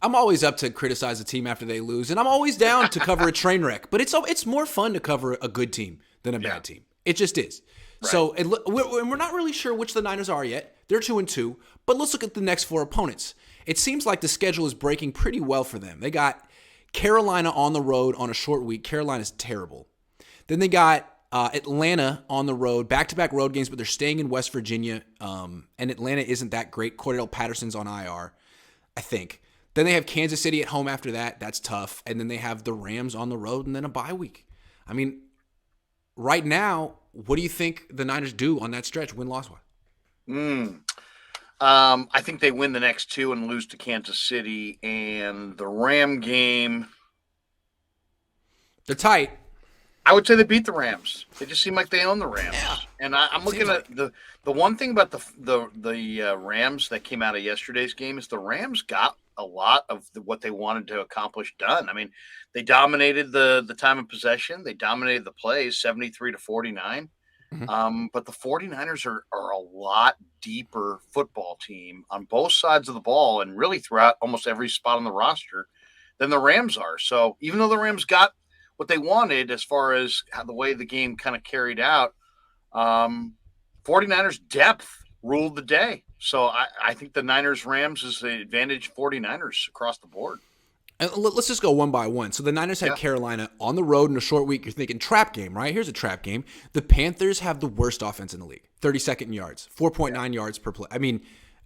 I'm always up to criticize a team after they lose, and I'm always down to cover a train wreck. But it's more fun to cover a good team than a Yeah, bad team. It just is. right. So we're not really sure which the Niners are yet. They're 2-2, but let's look at the next four opponents. It seems like the schedule is breaking pretty well for them. They got Carolina on the road on a short week. Carolina's terrible. Then they got Atlanta on the road, back-to-back road games, but they're staying in West Virginia, and Atlanta isn't that great. Cordell Patterson's on IR, I think. Then they have Kansas City at home after that. That's tough. And then they have the Rams on the road and then a bye week. I mean, right now, what do you think the Niners do on that stretch, win-loss wise? I think they win the next two and lose to Kansas City. And the Ram game, They're tight. I would say they beat the Rams. They just seem like they own the Rams. Yeah. And I'm looking at the one thing about the Rams that came out of yesterday's game is the Rams got a lot of what they wanted to accomplish done. I mean, they dominated the time of possession. They dominated the plays 73-49. But the 49ers are a lot deeper football team on both sides of the ball and really throughout almost every spot on the roster than the Rams are. So even though the Rams got what they wanted as far as how the way the game kind of carried out, 49ers depth ruled the day. So I think the Niners-Rams is the advantage 49ers across the board. And let's just go one by one. So the Niners had Carolina on the road in a short week. You're thinking trap game, right? Here's a trap game. The Panthers have the worst offense in the league. 32nd in yards, 4.9 yards per play. I mean,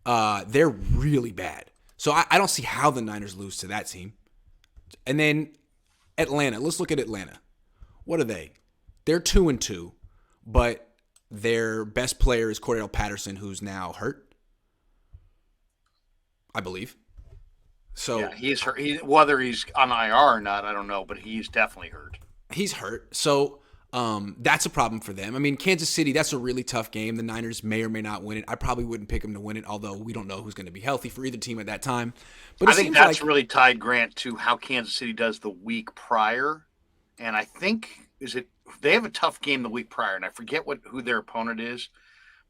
they're really bad. So I don't see how the Niners lose to that team. And then Atlanta. Let's look at Atlanta. What are they? They're 2-2, but their best player is Cordell Patterson, who's now hurt, I believe. So yeah, he's hurt. Whether he's on IR or not, I don't know, but he's definitely hurt. He's hurt. So that's a problem for them. I mean, Kansas City, that's a really tough game. The Niners may or may not win it. I probably wouldn't pick them to win it, although we don't know who's going to be healthy for either team at that time. But I think that's really tied, Grant, to how Kansas City does the week prior. And I think they have a tough game the week prior, and I forget who their opponent is.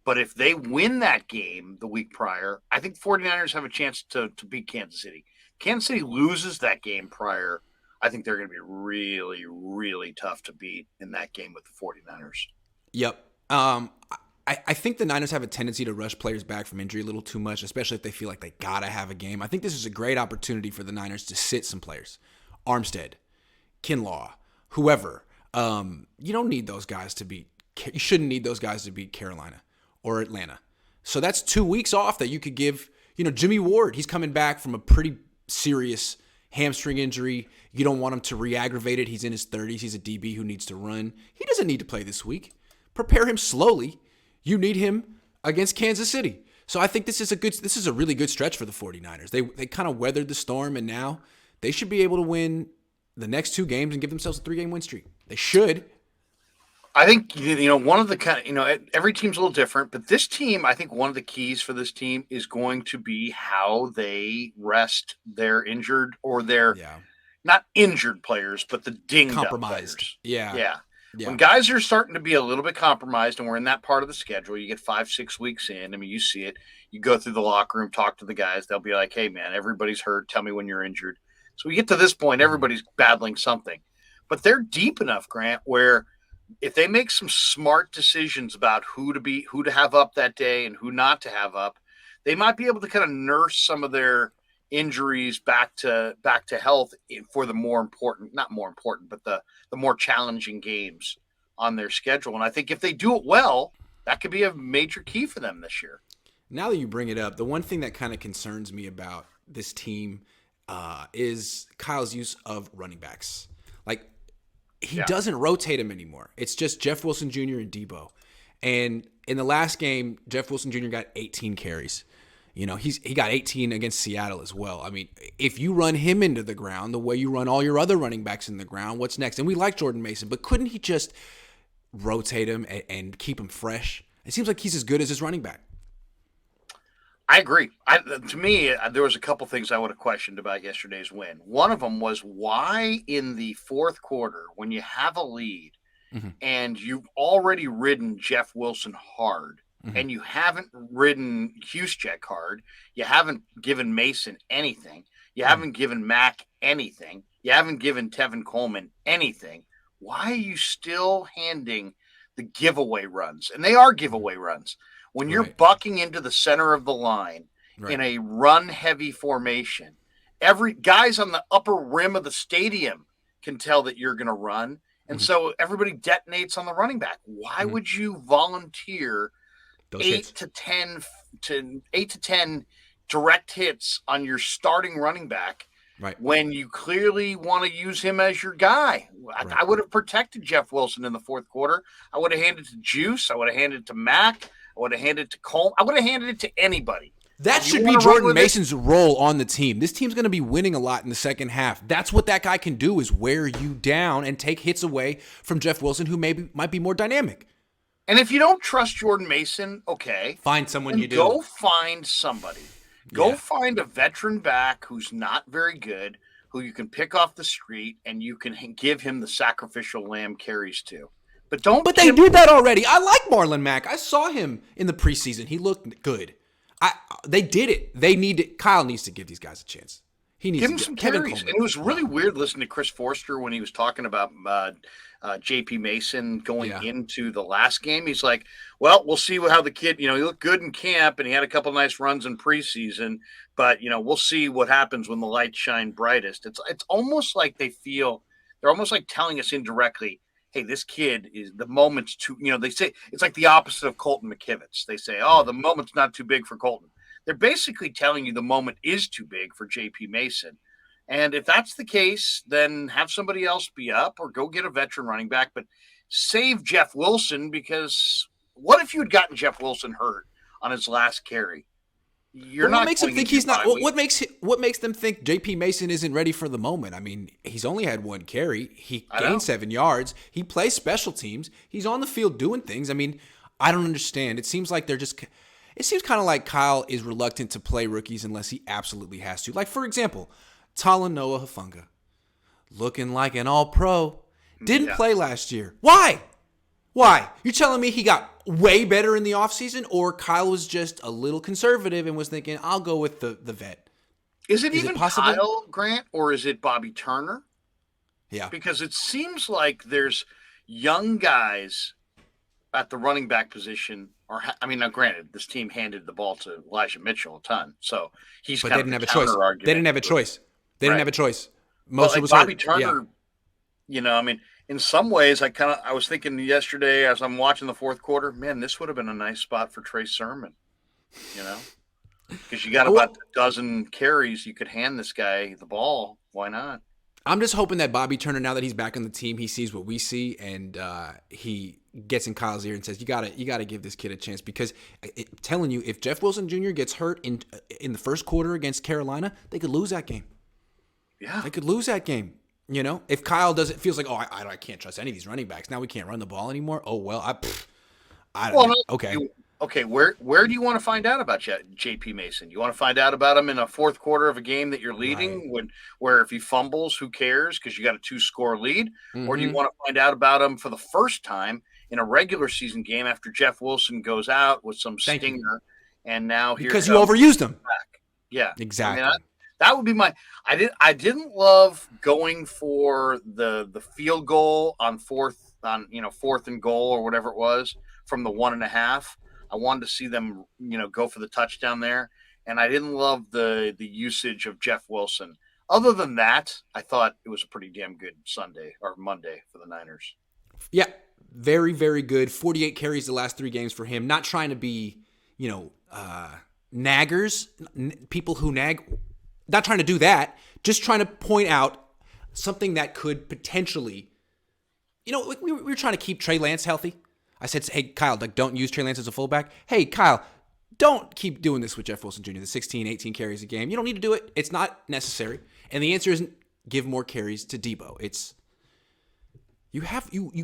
But if they win that game the week prior, I think 49ers have a chance to beat Kansas City. Kansas City loses that game prior, I think they're going to be really, really tough to beat in that game with the 49ers. Yep. I think the Niners have a tendency to rush players back from injury a little too much, especially if they feel like they got to have a game. I think this is a great opportunity for the Niners to sit some players. Armstead, Kinlaw, whoever. You don't need those guys to beat – you shouldn't need those guys to beat Carolina or Atlanta. So that's 2 weeks off that you could give – Jimmy Ward, he's coming back from a pretty serious hamstring injury. You don't want him to re-aggravate it. He's in his 30s. He's a DB who needs to run. He doesn't need to play this week. Prepare him slowly. You need him against Kansas City. So I think this is a really good stretch for the 49ers. They kind of weathered the storm, and now they should be able to win the next 2 games and give themselves a 3-game win streak. They should. I think, one of the every team's a little different, but this team, I think one of the keys for this team is going to be how they rest their injured or their not injured players, but the dinged compromised up players. Yeah. When guys are starting to be a little bit compromised and we're in that part of the schedule, you get 5-6 weeks in. I mean, you see it. You go through the locker room, talk to the guys. They'll be like, hey, man, everybody's hurt. Tell me when you're injured. So we get to this point, everybody's battling something. But they're deep enough, Grant, where if they make some smart decisions about who to have up that day and who not to have up, they might be able to kind of nurse some of their injuries back to health for the but the more challenging games on their schedule. And I think if they do it well, that could be a major key for them this year. Now that you bring it up, the one thing that kind of concerns me about this team is Kyle's use of running backs. Like, he doesn't rotate him anymore. It's just Jeff Wilson Jr. and Debo. And in the last game, Jeff Wilson Jr. got 18 carries. He got 18 against Seattle as well. I mean, if you run him into the ground the way you run all your other running backs in the ground, what's next? And we like Jordan Mason, but couldn't he just rotate him and keep him fresh? It seems like he's as good as his running back. I agree. To me, there was a couple things I would have questioned about yesterday's win. One of them was why in the fourth quarter, when you have a lead and you've already ridden Jeff Wilson hard, and you haven't ridden Juszczyk hard. You haven't given Mason anything. You haven't given Mac anything. You haven't given Tevin Coleman anything. Why are you still handing the giveaway runs? And they are giveaway runs. When you're Right. bucking into the center of the line in Right. a run-heavy formation, every guys on the upper rim of the stadium can tell that you're going to run. And so everybody detonates on the running back. Why would you volunteer Those eight hits. to 10 direct hits on your starting running back Right. when you clearly want to use him as your guy? Right. I would have protected Jeff Wilson in the fourth quarter. I would have handed it to Juice. I would have handed it to Mac. I would have handed it to Cole. I would have handed it to anybody. That You should be wanna run Jordan with it? Mason's role on the team. This team's going to be winning a lot in the second half. That's what that guy can do, is wear you down and take hits away from Jeff Wilson, who might be more dynamic. And if you don't trust Jordan Mason, okay, Find someone then you do. go find somebody. Go Yeah. find a veteran back who's not very good, who you can pick off the street, and you can give him the sacrificial lamb carries to. But don't. But they did that already. I like Marlon Mack. I saw him in the preseason. He looked good. They did it. Kyle needs to give these guys a chance. He needs Give to him some Kevin carries. Coleman. And it was really weird listening to Chris Forster when he was talking about J.P. Mason going into the last game. He's like, well, we'll see how the kid, he looked good in camp and he had a couple nice runs in preseason, but, we'll see what happens when the lights shine brightest. It's almost like they're almost like telling us indirectly, hey, this kid is the moment's too, they say it's like the opposite of Colton McKivitz. They say, oh, the moment's not too big for Colton. They're basically telling you the moment is too big for J.P. Mason. And if that's the case, then have somebody else be up or go get a veteran running back, but save Jeff Wilson, because what if you had gotten Jeff Wilson hurt on his last carry? You're not. What makes him think he's not? What makes them think J.P. Mason isn't ready for the moment? I mean, he's only had one carry. He gained 7 yards. He plays special teams. He's on the field doing things. I mean, I don't understand. It seems like it seems kind of like Kyle is reluctant to play rookies unless he absolutely has to. Like, for example, Talanoa Hufanga, looking like an all-pro, didn't play last year. Why? You're telling me he got way better in the offseason, or Kyle was just a little conservative and was thinking, I'll go with the vet? Is it even possible? Kyle, Grant, or is it Bobby Turner? Yeah. Because it seems like there's young guys at the running back position. Now granted, this team handed the ball to Elijah Mitchell a ton, so he's but kind they didn't have a choice. They didn't have a choice. They didn't have a choice. Most of it was Bobby hurt. Turner. Yeah. In some ways, I was thinking yesterday as I'm watching the fourth quarter, man, this would have been a nice spot for Trey Sermon. Because you got about a dozen carries, you could hand this guy the ball. Why not? I'm just hoping that Bobby Turner, now that he's back on the team, he sees what we see, and he gets in Kyle's ear and says, "You gotta give this kid a chance." Because I'm telling you, if Jeff Wilson Jr. gets hurt in the first quarter against Carolina, they could lose that game. Yeah, they could lose that game. If Kyle feels like, I can't trust any of these running backs. Now we can't run the ball anymore. Oh well, I don't know. Okay. Okay, where do you want to find out about J.P. Mason? You want to find out about him in a fourth quarter of a game that you're leading, where if he fumbles, who cares because you got a 2-score lead? Mm-hmm. Or do you want to find out about him for the first time in a regular season game after Jeff Wilson goes out with some stinger, and now because you overused him? Back. Yeah, exactly. That would be my. I didn't love going for the field goal on fourth and goal or whatever it was from the 1.5. I wanted to see them, go for the touchdown there. And I didn't love the usage of Jeff Wilson. Other than that, I thought it was a pretty damn good Sunday or Monday for the Niners. Yeah, very, very good. 48 carries the last 3 games for him. Not trying to be, naggers, people who nag. Not trying to do that. Just trying to point out something that could potentially, we were trying to keep Trey Lance healthy. I said, hey, Kyle, don't use Trey Lance as a fullback. Hey, Kyle, don't keep doing this with Jeff Wilson Jr., the 16, 18 carries a game. You don't need to do it. It's not necessary. And the answer isn't give more carries to Debo. It's you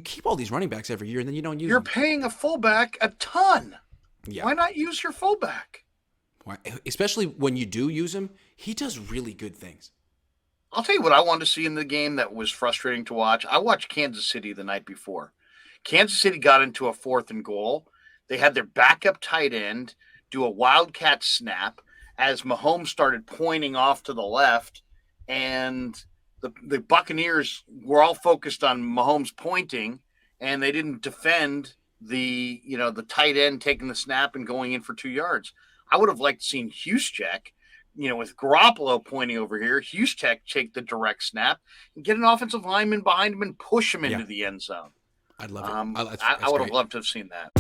keep all these running backs every year and then you don't use them. You're paying a fullback a ton. Yeah. Why not use your fullback? Why? Especially when you do use him, he does really good things. I'll tell you what I wanted to see in the game that was frustrating to watch. I watched Kansas City the night before. Kansas City got into a 4th and goal. They had their backup tight end do a wildcat snap as Mahomes started pointing off to the left, and the Buccaneers were all focused on Mahomes pointing, and they didn't defend the tight end taking the snap and going in for 2 yards. I would have liked to seen Juszczyk, with Garoppolo pointing over here, Juszczyk take the direct snap and get an offensive lineman behind him and push him into the end zone. I'd love it. I That's would have great. loved to have seen that.